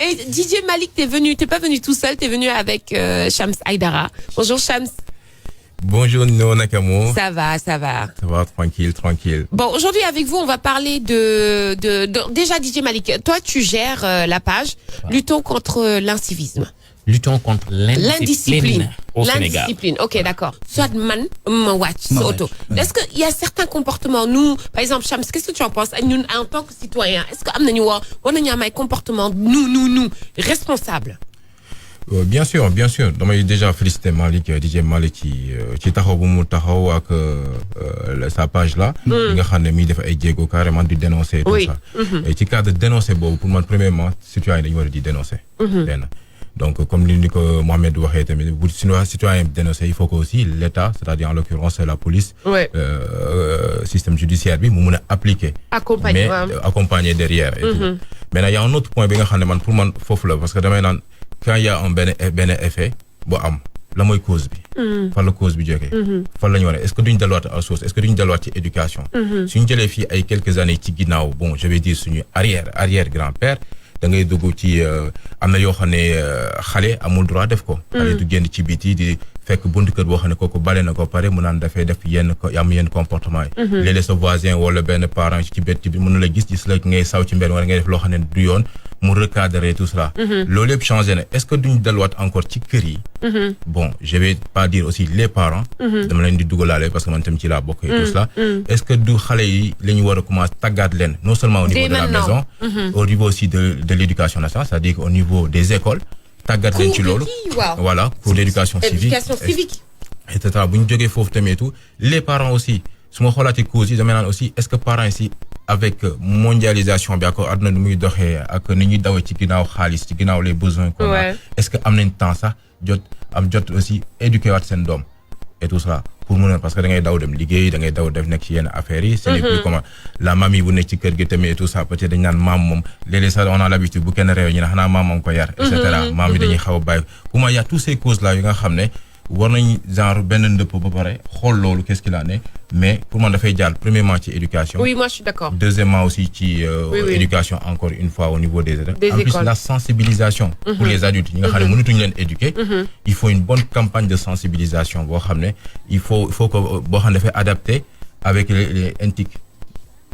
Et DJ Malik, t'es pas venu tout seul, t'es venu avec Shams Aïdara. Bonjour Shams. Bonjour No Nakamo. Ça va. Ça va, tranquille. Bon, aujourd'hui avec vous, on va parler de déjà DJ Malik. Toi, tu gères la page Luttons contre l'incivisme. Luttons contre l'indiscipline au Sénégal. L'indiscipline, ok, d'accord. Soit man, watch, auto. Est-ce qu'il y a certains comportements, nous, par exemple, Shams, qu'est-ce que tu en penses, nous, en tant que citoyen, est-ce que nous avons un comportement, nous, responsables? Bien sûr. damay déjà féliciter Malik, DJ Malik ci taxaw bu mu taxaw ak sa page là. yi nga xam ne mi def ay jéego carrément di dénoncer tout ça. Et ci cadre de dénoncer boobu pour moi premièrement citoyen dañu war a di dénoncer. benn donc comme ni ko Mohamed waxee tamit bu citoyen dénoncer il faut que aussi l'État, c'est-à-dire en l'occurrence la police. Système judiciaire bi mu mun a appliquer. accompagner derrière. Et tout. Maintenant il y a un autre point bi nga xam ne man pour man foofu la parce que damay naan. Quand il y a un ben effet bo am la moy cause bi fa la cause bi jógee fa lañu wone est-ce que duñ delluwaat à source est-ce que duñ delluwaat ci éducation suñu jëlee fii ay quelques années ci ginnaaw bon je vais dire suñu arrière grand-père da ngay dugg ci am na yoo xam ne xale amul droit def ko xale du génn ci biti di fekk buntu kër boo xam ne kooku bale na ko pare mu naan dafay def yenn comportement yi léeg-léeg sa voisin wala benn parent ci bett bi mën na la gis la ngay saw ci mbedd wala ngay def loo xam ne du yoon mu recadrer tout cela loolu yëpp changé na est-ce que duñ delluwaat encore ci kër yi bon je vais pas dire aussi les parents dama leen di dugalaale parce que man tam ci laa bokk et tout cela est-ce que du xale yi la ñu war a commencer tàggaat leen non seulement au niveau de la maison au niveau aussi de l'éducation nationale c'est-à-dire qu'au niveau des écoles tàggat leen ci loolu voilà pour l'éducation civique et cetera bu ñu jógee foofu tamit tout les parents aussi su ma xoolaatee cause yi dama naan aussi est-ce que parents ici avec mondialisation bi ak àdduna nu muy doxee ak ni ñuy dawee ci ginnaaw xaalis ci ginnaaw les besoins qu'on a est-ce que am nañ temps sax jot aussi éduquer waat seen doom et tout ça pour mun a parce que da ngay daw dem liggéey da ngay daw def nekk ci yenn affaires yi ce n'est plus comment la mamie bu nekk ci kër gi tamit et tout ça peut-être dañ naan maam moom léeg-léeg sax on a l'habitude bu kenn réew ñu ne xanaa maam moom ko yar et cetera maam yi dañuy xaw a bàyyi pour moi y a tous ces causes là yi nga xam ne war nañ genre benn ndëpp ba pare xool loolu qu'est-ce qu'il en est mais pour moi dafay jàll premièrement ci éducation. Oui, moi je suis d'accord. Deuxièmement aussi ci éducation encore une fois au niveau des élèves. En plus la sensibilisation pour les adultes ñi nga xam ne mënatuñu leen éduquer. Il faut une bonne campagne de sensibilisation boo xam ne il faut que boo xam ne dafay adapté avec les NTIC.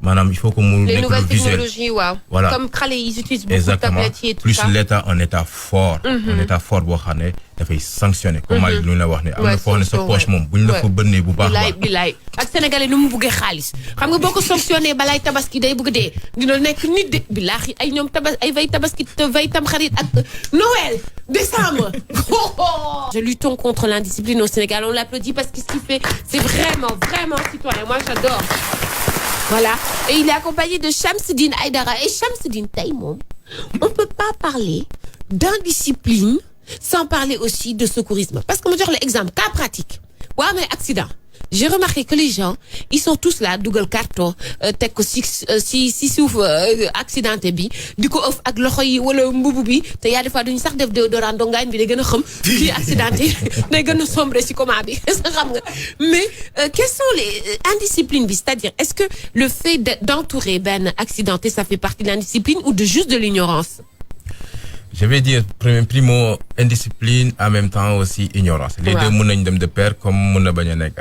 Madame, il faut que les nouvelles technologies, voilà. Comme Kralé, ils utilisent beaucoup de tablettes et tout plus ça. Plus l'État, un État fort, un État fort, il faut sanctionner. Comme Malik nous l'a dit, il faut ne se poche mon, il ne faut pas bonner bu baax. Bilay, ak Sénégalais nu mu bëggee xaalis. Xam nga boko sanctionné balay tabaski day bëgg dé. Dina nekk nit de billahi ay ñom ay vay tabaski te vay tam xarit ak Noël, décembre. Je luttons contre l'indiscipline au Sénégal, on l'applaudit parce que ce qu'il fait, c'est vraiment citoyen. Moi j'adore. Voilà. Et il est accompagné de Shamsuddin Aïdara. Et Shamsuddin Taïmon, on ne peut pas parler d'indiscipline sans parler aussi de secourisme. Parce que, je vais dire l'exemple, cas pratique. Ouais, mais accident. J'ai remarqué que les gens, ils sont tous là, Google Carton, tek ko si souf accidenté bi, diko off ak loxo yi wala mbubu bi, te ya des fois duñ sax def déodorant donc ngañ bi day gëna xam ki accidenté, day gëna sombre ci coma bi. Xam nga. Mais quelles sont les indisciplines bi, c'est-à-dire est-ce que le fait d'entourer ben accidenté ça fait partie de l'indiscipline ou de juste de l'ignorance? Je vais dire primo indiscipline en même temps aussi ignorance. Les deux mën nañ dem de pair comme mën na baña nek.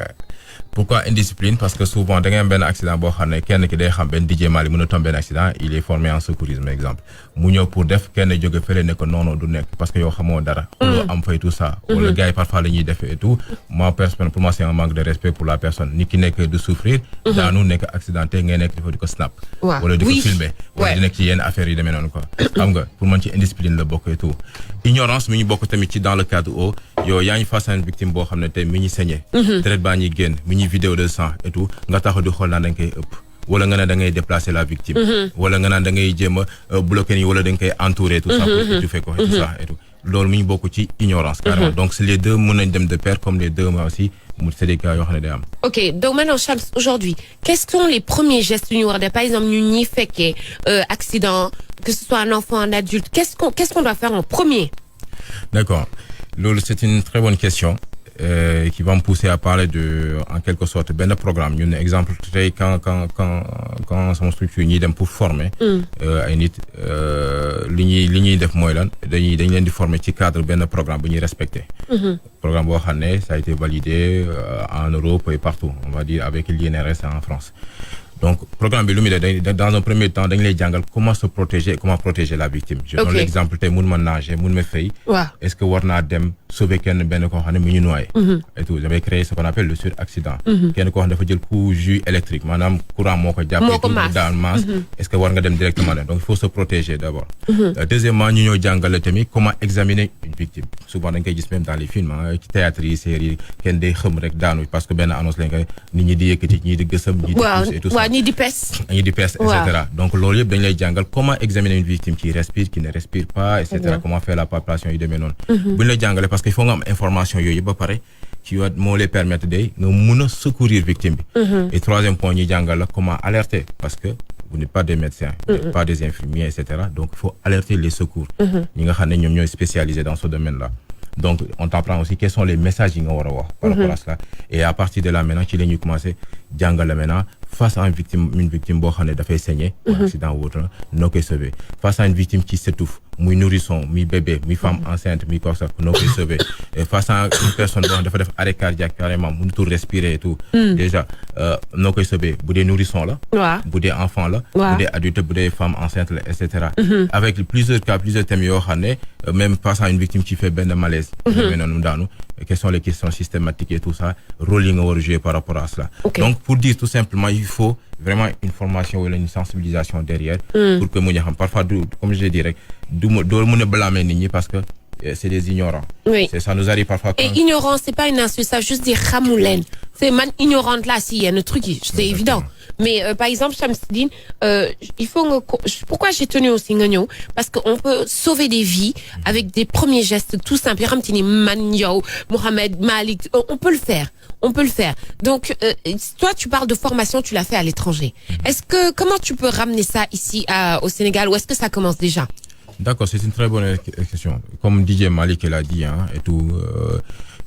Pourquoi indiscipline? Parce que souvent, dans un accident, quelqu'un qui est DJ Mali, un accident, il est formé en secourisme, exemple. Mounio pour def, quelqu'un qui fait le non, parce que yo xamo dara. Am fait tout ça. Ou le gars, parfois, il def et tout. Moi, personnellement, pour moi, c'est un manque de respect pour la personne. Ni qui n'est que de souffrir, dans nous, n'est qu'accidenté, n'est qu'il faut du snap. Ou le filmer. Ou le qu'il y a une affaire, il demande quoi. Pour moi, c'est indiscipline, le beaucoup et tout. Ignorance, mais beaucoup de dans le cadre où, yo, y a une face à une victime, bo, xamne té mini saigné. Traite ba ñi génn, mini vidéo de sang et tout, nga taxaw di xol na dañ koy ëpp. Wala nga na da ngay déplacer la victime. Wala nga na da ngay jéma bloquer ni wala dañ koy entourer tout ça pour tu fais quoi et tout ça et tout. Loolu mi beaucoup ci ignorance carrément. Donc c'est les deux mën nañ dem de pair comme les deux mais aussi c'est des cas yo xamné day am. OK, donc maintenant Shams, aujourd'hui, quels sont les premiers gestes ñu war def par exemple ñu ñi féké accident que ce soit un enfant un adulte, qu'est-ce qu'on doit faire en premier? D'accord. Loolu c'est une très bonne question. qui va me pousser à parler de, en quelque sorte, ben programme. Un exemple, quand son structure ñi dem pour former, ay nit, li ñuy def mooy lan, dañ leen di former ci cadre ben programme bu ñuy respecté. Programme boo xam ne ça a été validé en Europe et partout, on va dire avec l'INRS en France. Donc, programme bi lu muy def dans un premier temps dañ lay jàngal comment se protéger, comment protéger la victime. Je donne l'exemple tey mun ma nager, mun ma fay. Est-ce que war naa dem sauver kenn benn koo xam ne mu ñu noyé. Et tout, j'avais créé ce qu'on appelle le suraccident. Kenn koo xam ne dafa jël coup jus électrique, maanaam courant moo ko jàpp. Dans masse. Est-ce que war nga dem directement donc il faut se protéger d'abord. Deuxièmement ñu ñoo jàngale tamit comment examiner une victime. Souvent dañ koy gis même dans les films ci théâtre yi séries kenn day xëm rek daanu parce que benn annonce lañ koy nit ñi di yëkkati ñi di gësam ñi di pousse et tout ça. Ni di pes, etc. Donc, l'olive dañ lay jàngal comment examiner une victime qui respire, qui ne respire pas, etc. Comment faire la palpation yu demee noonu. Bu ñu lay jàngale parce que il faut nga am information yooyu ba pare qui va moo lay permettre de nga mun a secourir victime bi. Et troisième point ñi jàngal la comment alerter parce que vous n'êtes pas des médecins, vous n'êtes pas des infirmiers, etc. Donc, il faut alerter les secours. ñi nga xam ne ñoom ñooy spécialisés dans ce domaine-là. Donc, on t'apprend aussi quels sont les messages qu'ils vont avoir par rapport à cela. Et à partir de là, maintenant, tu vas commencer à maintenant, face à une victime qui a fait saigner, un accident ou autre, nous pouvons sauver. Face à une victime qui s'étouffe, muy nourrisson, muy bébé, muy femme enceinte, muy quoi ça, nous pouvons sauver. Et face à une personne qui a fait arrêt cardiaque carrément, nous tout respirer et tout. Déjà, nous pouvons sauver. Pour des nourrissons là, pour des enfants là, pour des adultes, pour des femmes enceintes, etc. Avec plusieurs cas, plusieurs thèmes, même face à une victime qui fait ben de malaise, quelles sont les questions systématiques et tout ça, rolling au jouer par rapport à cela. Donc, pour dire tout simplement, il faut vraiment une formation ou une sensibilisation derrière pour que nous parfois, comme je dirais, nous ne blâmer ni parce que c'est des ignorants. Oui. Ça nous arrive parfois. Et ignorant, c'est pas une insulte, ça veut juste dire ramoulen. C'est man ignorante là, s'il y a un truc, c'est évident. Mais par exemple, Shamsidine, il faut pourquoi j'ai tenu au Singagno parce qu'on peut sauver des vies avec des premiers gestes tout simples. Ramtini, Manyo, Mohamed, Malik, on peut le faire. On peut le faire. Donc, toi, tu parles de formation, tu l'as fait à l'étranger. Comment tu peux ramener ça ici au Sénégal ou est-ce que ça commence déjà? D'accord, c'est une très bonne question. Comme DJ Malik l'a dit, et tout,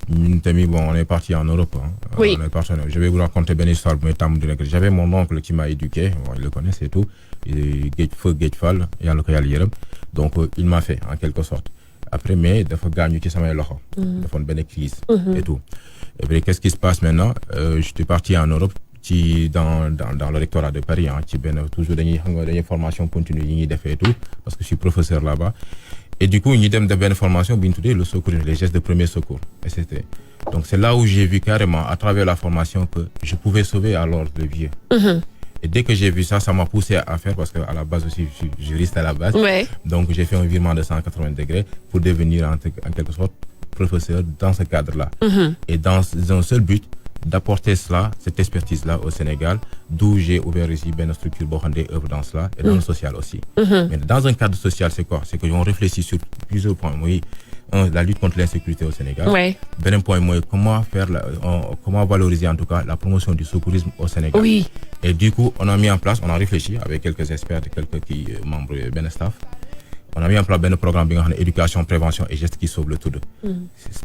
on est parti en Europe. Oui. On est parti, je vais vous raconter une histoire. J'avais mon oncle qui m'a éduqué, il le connaît, c'est tout. Getfall, donc il m'a fait en quelque sorte. Après, mais il faut gagner qui s'amène là, il faut une bonne crise et tout. Et puis, qu'est-ce qui se passe maintenant? J'étais parti en Europe. Dans le rectorat de Paris, toujours des formations continues et tout, parce que je suis professeur là-bas. Et du coup, il y a une formation, le secours, les gestes de premier secours. Donc, c'est là où j'ai vu carrément, à travers la formation, que je pouvais sauver alors le vieux. Et dès que j'ai vu ça, ça m'a poussé à faire, parce qu'à la base aussi, je suis juriste à la base. Ouais. Donc, j'ai fait un virement de 180 degrés pour devenir en quelque sorte professeur dans ce cadre-là. Et dans un seul but, d'apporter cela, cette expertise-là au Sénégal, d'où j'ai ouvert ici une structure qui œuvre dans cela et dans le social aussi. Mais dans un cadre social, c'est quoi? C'est que l'on réfléchit sur plusieurs points. Oui, la lutte contre l'insécurité au Sénégal. Ouais. Deuxième point, comment valoriser en tout cas la promotion du secourisme au Sénégal. Oui. Et du coup, on a mis en place, on a réfléchi avec quelques experts, quelques membres de staff. On a mis en place un programme d'éducation, prévention et gestes qui sauvent le tout d'eux.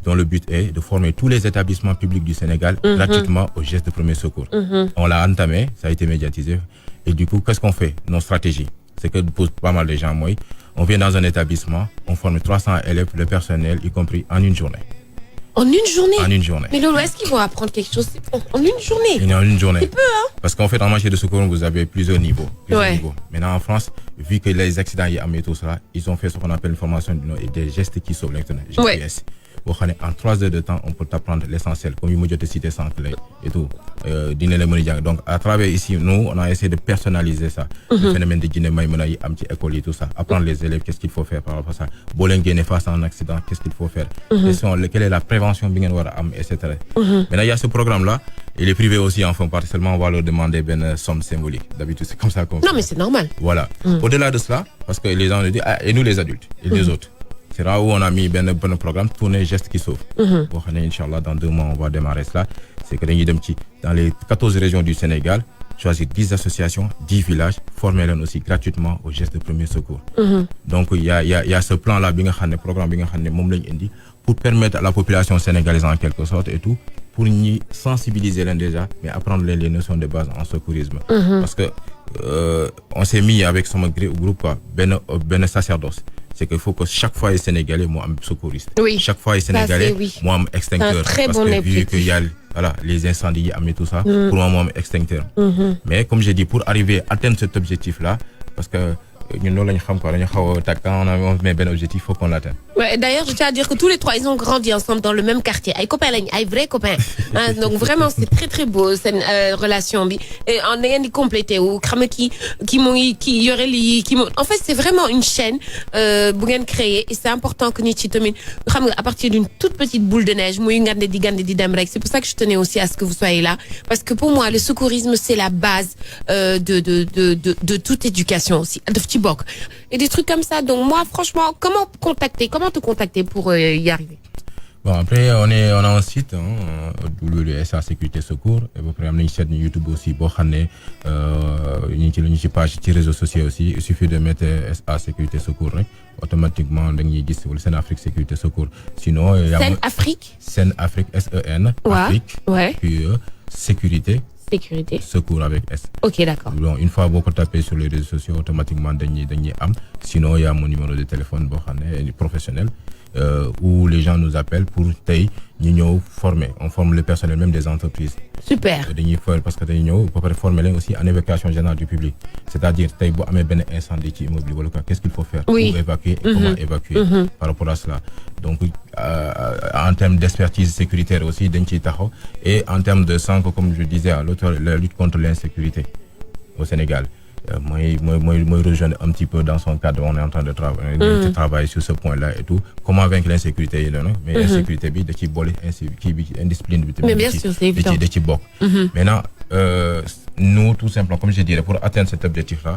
Dont le but est de former tous les établissements publics du Sénégal gratuitement aux gestes de premier secours. On l'a entamé, ça a été médiatisé. Et du coup, qu'est-ce qu'on fait? Nos stratégies. C'est que pour pas mal de gens, moi, on vient dans un établissement, on forme 300 élèves, le personnel, y compris en une journée. En une journée? En une journée. Mais Lolo, est-ce qu'ils vont apprendre quelque chose en une journée? En une journée. C'est peu, hein? Parce qu'en fait, en matière de secours, vous avez plusieurs niveaux. Maintenant, en France, vu que les accidents y ont tout cela, ils ont fait ce qu'on appelle une formation des gestes qui sauvent l'internet, GPS. En 3 heures de temps, on peut apprendre l'essentiel, comme il m'a dit cité sans clé et tout. Donc, à travers ici, nous, on a essayé de personnaliser ça. Le phénomène de Guinée, école et tout ça. Apprendre les élèves, qu'est-ce qu'il faut faire par rapport à ça. Bolenguene face à un accident, qu'est-ce qu'il faut faire. Quelle est la prévention, etc. Maintenant, il y a ce programme-là. Et les privés aussi en font partie. Seulement, on va leur demander une somme symbolique. D'habitude, c'est comme ça qu'on fait. Non, mais c'est normal. Voilà. Au-delà de cela, parce que les gens nous disent, et nous les adultes, et les autres. C'est là où on a mis un bon programme, tourner gestes qui sauvent. Inch'Allah, dans 2 mois, on va démarrer cela. C'est que dans les 14 régions du Sénégal, choisir 10 associations, 10 villages, former leen aussi gratuitement aux gestes de premier secours. Donc il y a ce plan là bi nga xam ne programme bi nga xam ne moom lañ indi pour permettre à la population sénégalaise en quelque sorte et tout pour ñi sensibiliser leen déjà mais apprendre leen les notions de base en secourisme. Parce que on s'est mis avec sama groupe quoi benn sacerdoce. C'est qu'il faut que chaque fois les Sénégalais moi am secouriste. Oui. Chaque fois les Sénégalais moi am extincteur. Très parce bon que vu qu'il y a voilà les incendies yi am et tout ça. Pour moi am extincteur. Mais comme j'ai dit pour arriver à atteindre cet objectif là parce que ñun loolu lañu xam quoi dañu xaw a tàkk quand on met benn objectif faut qu'on l'atteigne. Ouais, d'ailleurs, je tiens à dire que tous les trois, ils ont grandi ensemble dans le même quartier. Ay copains lañ, ay vrais copains. Hein, donc vraiment, c'est très très beau cette relation bi. Et en ayant di complété ou xam qui yore li qui en fait, c'est vraiment une chaîne bu ngeen créer et c'est important que nit ci tamit xam nga à partir d'une toute petite boule de neige muy ngande di dem rek. C'est pour ça que je tenais aussi à ce que vous soyez là parce que pour moi, le secourisme c'est la base de toute éducation aussi. Daf ci bokk. Et des trucs comme ça. Donc moi, franchement, comment te contacter pour y arriver? Bon, après, on a un site, SA Sécurité Secours. Et après, on a une chaîne YouTube aussi, une page sur les réseaux sociaux aussi. Il suffit de mettre SA Sécurité Secours, automatiquement, on a Sen Afrique Sécurité Secours. Sinon, il y a. Sen Afrique? Sen Afrique, SEN. Ouais. Afrique. Ouais. Puis, Sécurité. Secours avec S. Ok, d'accord. Donc, une fois beaucoup tapé sur les réseaux sociaux, automatiquement, dañuy am. Sinon, il y a mon numéro de téléphone professionnel où les gens nous appellent pour nous former. On forme le personnel même des entreprises. Super. Parce que nous pouvons former aussi en évacuation générale du public. C'est-à-dire, si vous avez un incendie immobilier, qu'est-ce qu'il faut faire pour évacuer et comment évacuer par rapport à cela. Donc, en termes d'expertise sécuritaire aussi, et en termes de sang, comme je disais à l'autre, la lutte contre l'insécurité au Sénégal. Moi, rejoindre un petit peu dans son cadre, on est en train de travailler sur ce point-là et tout. Comment vaincre l'insécurité, mais l'insécurité, indiscipline, mais bien sûr, c'est évident. Maintenant, nous, tout simplement, comme je dirais, pour atteindre cet objectif-là,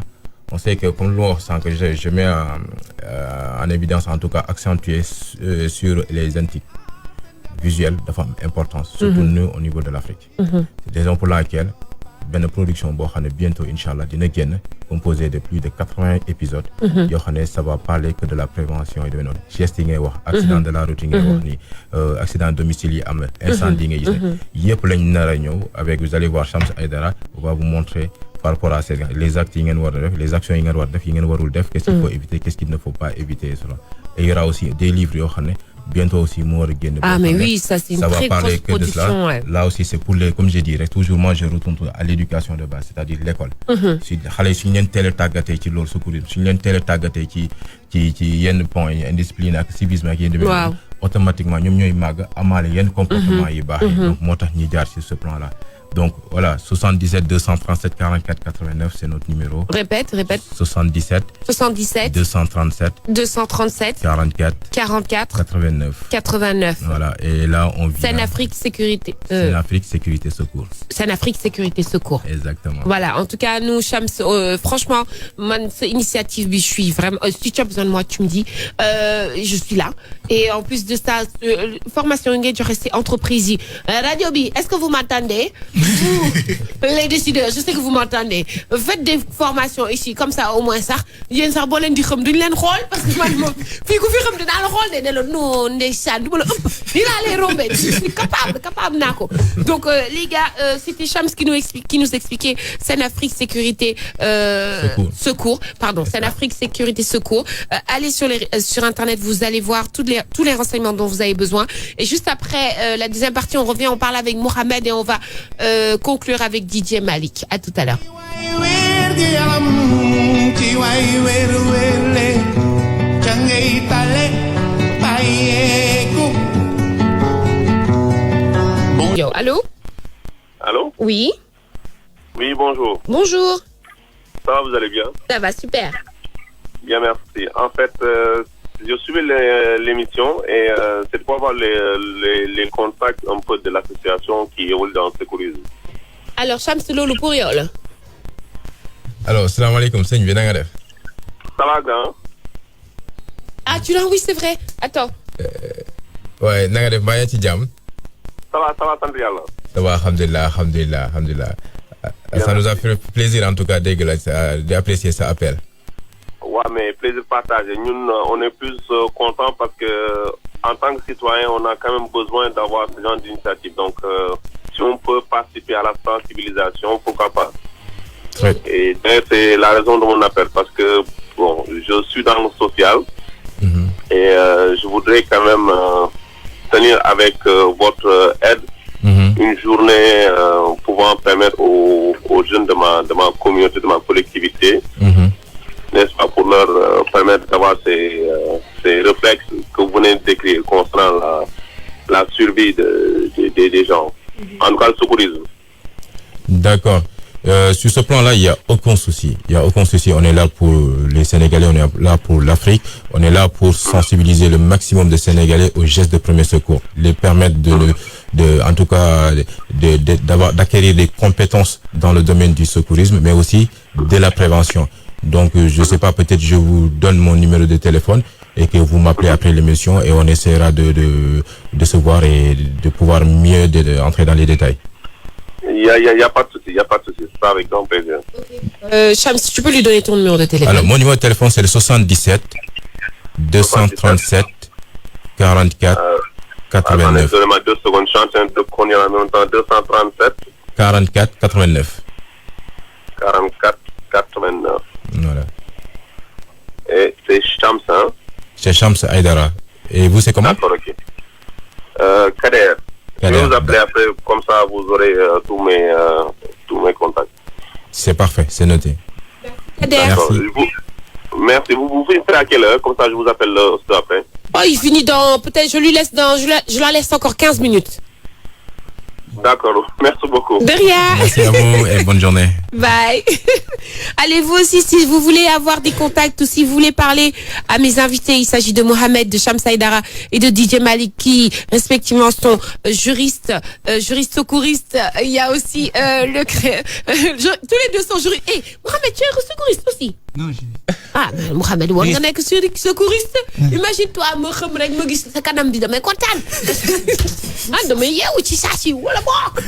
on sait que comme l'on sent que je mets en évidence, en tout cas, accentuer sur les entités visuelles de forme importante, surtout nous au niveau de l'Afrique. C'est des raisons pour laquelle une production bientôt Inch'Allah dina génn composée de plus de 80 épisodes yoo xam ne ça va parler que de la prévention et de gestes yi ngay wax accident de la route yi ngay wax ni accident domicile yi am incendie yi ngay gis ne yëpp lañ nar a ñëw avec vous allez voir Shams Aïdara on va vous montrer par rapport à les actes yi ngeen war a def les actions yi ngeen war a def yi ngeen warul def qu'est-ce qu'il faut éviter qu'est-ce qu'il ne faut pas éviter et cela et il y aura aussi des livres yoo xam ne bientôt aussi moi mais oui, ça c'est une très grosse production. Ouais. Là aussi c'est pour les, comme je dirais toujours moi je retourne à l'éducation de base, c'est-à-dire l'école. Si xalé suñu leen télé tagaté ci lool secourisme suñu leen télé tagaté ci yenn point indiscipline ak civisme ak yenn automatiquement ñom ñoy mag amalé yenn comportement yi baax donc motax ñi jaar sur ce plan là. Donc voilà, 77 237 44 89, c'est notre numéro. Répète. 77 237 44 89. Voilà, et là on vient. Sen Afrique Sécurité. Sen Afrique Sécurité Secours. Sen Afrique Sécurité Secours. Exactement. Voilà, en tout cas, nous, Shams, franchement, cette initiative, je suis vraiment, si tu as besoin de moi, tu me dis, je suis là. Et en plus de ça, formation engage, je reste entreprise. Radio B, est-ce que vous m'entendez? Vous, les décideurs, je sais que vous m'entendez. Faites des formations ici, comme ça, au moins ça. Yen sax bo len di xam duñ len xol parce que man mom fi ku fi xam dina la xol de la non ndeysaan duma la ëpp dina lay rombé je suis capable nako. Donc les gars, c'était Shams qui nous expliquait Sen Afrique Sécurité Secours, pardon, Sen Afrique Sécurité Secours. Allez sur internet, vous allez voir tous les renseignements dont vous avez besoin. Et juste après la deuxième partie, on revient, on parle avec Mohamed et on va conclure avec DJ Malik. À tout à l'heure. Yo, allô? Allô? Oui. Oui, bonjour. Bonjour. Ça va, vous allez bien? Ça va, super. Bien, merci. En fait, je suivais l'émission et c'est pour avoir les contacts un peu de l'association qui roule dans le secourisme. Alors, Shams Lolo pour Yol. Alors, salam alaikum, c'est une def. Ça va, grand? Ah, tu l'as, oui, c'est vrai. Attends. Ouais, nanga def, baya ci jam. Ça va, sant yalla. Ça va, alhamdulillah. Ça nous a fait plaisir en tout cas d'apprécier cet appel. Ouais, mais plaisir partagé. Nous, on est plus contents parce que en tant que citoyen, on a quand même besoin d'avoir ce genre d'initiative. Donc, si on peut participer à la sensibilisation, pourquoi pas. Ouais. Et c'est la raison de mon appel parce que bon, je suis dans le social et je voudrais quand même tenir avec votre aide une journée pouvant permettre aux jeunes de ma communauté, de ma collectivité, n'est-ce pas, pour leur permettre d'avoir ces réflexes que vous venez de décrire concernant la survie des gens. En tout cas, le secourisme. D'accord. Sur ce plan-là, il n'y a aucun souci. Il n'y a aucun souci. On est là pour les Sénégalais, on est là pour l'Afrique. On est là pour sensibiliser le maximum de Sénégalais aux gestes de premier secours. Les permettre en tout cas, d'acquérir des compétences dans le domaine du secourisme, mais aussi de la prévention. Donc, je ne sais pas, peut-être je vous donne mon numéro de téléphone et que vous m'appelez après l'émission et on essaiera de se voir et de pouvoir mieux entrer dans les détails. Il y a pas de souci, il y a pas de souci. C'est avec grand plaisir. Chams, tu peux lui donner ton numéro de téléphone? Alors, mon numéro de téléphone, c'est le 77 237 44 89. Donnez-moi 2 secondes, je suis en train de prendre en même temps 237 44 89. 44 89. Voilà. Et c'est Shams, hein? C'est Shams Aïdara. Et vous, c'est comment? D'accord, ok. Kader. Je vais vous appeler après, comme ça vous aurez tous mes contacts. C'est parfait, c'est noté. Kader. Merci. Vous finissez à quelle heure? Comme ça, je vous appelle après. Oh, il finit dans... Peut-être je la laisse encore 15 minutes. D'accord, merci beaucoup. De rien. Merci à vous et bonne journée. Bye. Allez, vous aussi, si vous voulez avoir des contacts ou si vous voulez parler à mes invités, il s'agit de Mohamed, de Shams Aïdara et de DJ Malik qui, respectivement, sont juristes secouristes. Il y a aussi tous les deux sont juristes. Et Mohamed, tu es secouriste aussi? Non, Ah, mais Mohamed, war nga nekk secouriste. Imagine-toi, ma xam rek ma gis sa kanam bi damay kontaan. Ah, damay yeewu ci saa si wala bokk.